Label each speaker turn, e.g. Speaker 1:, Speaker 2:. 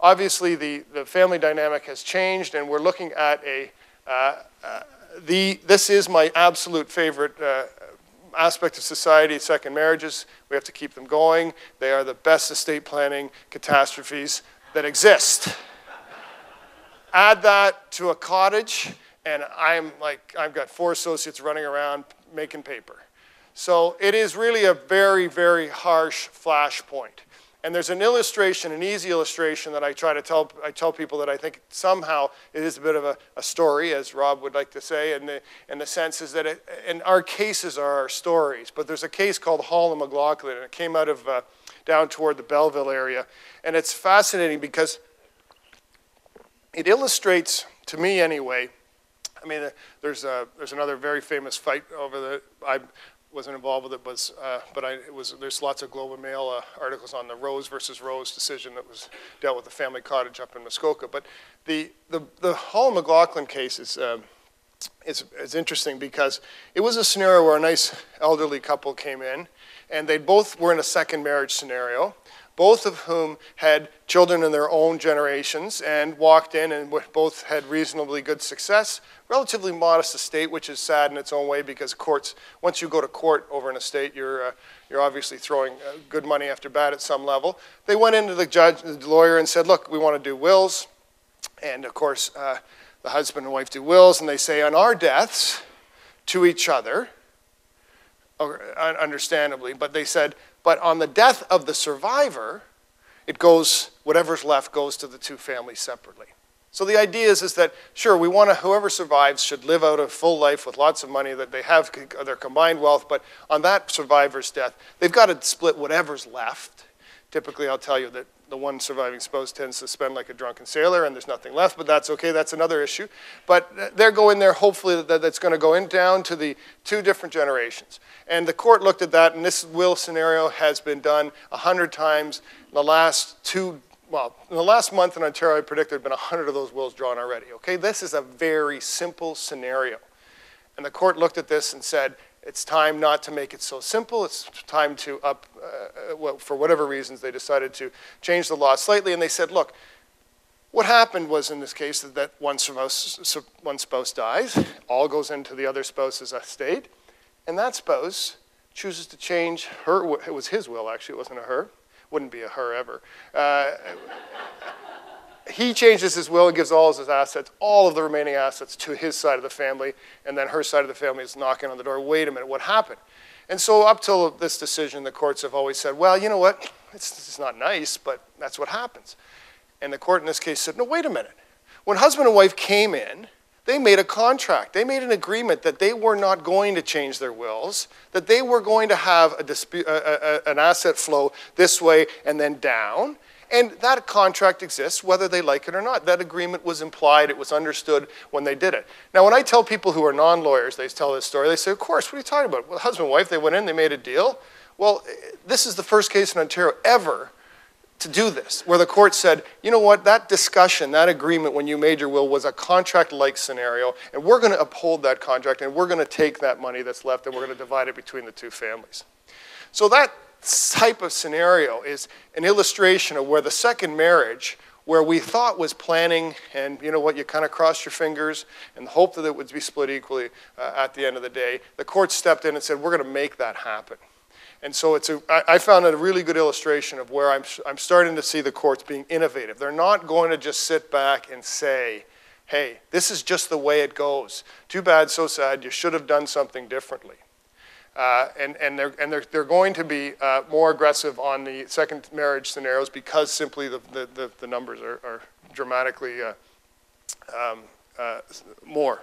Speaker 1: obviously the family dynamic has changed, and we're looking at this is my absolute favorite aspect of society, second marriages. We have to keep them going. They are the best estate planning catastrophes that exist. Add that to a cottage, and I've got 4 associates running around making paper. So it is really a very, very harsh flashpoint. And there's an illustration, an easy illustration that I tell people that I think somehow it is a bit of a story, as Rob would like to say, and the sense is that and our cases are our stories. But there's a case called Hall and McLaughlin, and it came out of down toward the Belleville area. And it's fascinating because it illustrates, to me anyway, I mean, there's another very famous fight over I wasn't involved with it, there's lots of Globe and Mail articles on the Rose versus Rose decision that was dealt with the family cottage up in Muskoka. But the Hall and McLaughlin case is interesting because it was a scenario where a nice elderly couple came in, and they both were in a second marriage scenario, both of whom had children in their own generations and walked in and both had reasonably good success, relatively modest estate, which is sad in its own way because courts, once you go to court over an estate, you're obviously throwing good money after bad at some level. They went into the judge, the lawyer, and said, look, we want to do wills. And of course, the husband and wife do wills, and they say on our deaths to each other, understandably, but they said, but on the death of the survivor, it goes, whatever's left goes to the 2 families separately. So the idea is that, sure, we want to, whoever survives should live out a full life with lots of money that they have, their combined wealth, but on that survivor's death, they've got to split whatever's left. Typically, I'll tell you that the one surviving spouse tends to spend like a drunken sailor and there's nothing left, but that's okay, that's another issue. But they're going there, hopefully that's going to go down to the 2 different generations. And the court looked at that, and this will scenario has been done 100 times in the last in the last month in Ontario, I predict there have been 100 of those wills drawn already, okay? This is a very simple scenario. And the court looked at this and said, it's time not to make it so simple. It's time to for whatever reasons, they decided to change the law slightly. And they said, look, what happened was in this case that one spouse dies, all goes into the other spouse's estate, and that spouse chooses to change her, it was his will actually, it wasn't a her, wouldn't be a her ever. He changes his will and gives all of his assets, all of the remaining assets, to his side of the family, and then her side of the family is knocking on the door, wait a minute, what happened? And so up till this decision, the courts have always said, well, you know what, it's not nice, but that's what happens. And the court in this case said, no, wait a minute. When husband and wife came in, they made a contract. They made an agreement that they were not going to change their wills, that they were going to have an asset flow this way and then down. And that contract exists whether they like it or not. That agreement was implied. It was understood when they did it. Now, when I tell people who are non-lawyers, they tell this story, they say, of course, what are you talking about? Well, husband and wife, they went in, they made a deal. Well, this is the first case in Ontario ever to do this, where the court said, you know what, that discussion, that agreement when you made your will was a contract-like scenario, and we're going to uphold that contract, and we're going to take that money that's left, and we're going to divide it between the 2 families. So that type of scenario is an illustration of where the second marriage, where we thought was planning, and you know what, you kind of crossed your fingers and hope that it would be split equally at the end of the day, the court stepped in and said, we're going to make that happen. And so I found it a really good illustration of where I'm starting to see the courts being innovative. They're not going to just sit back and say, hey, this is just the way it goes. Too bad, so sad, you should have done something differently. And they're going to be more aggressive on the second marriage scenarios because simply the numbers are dramatically more.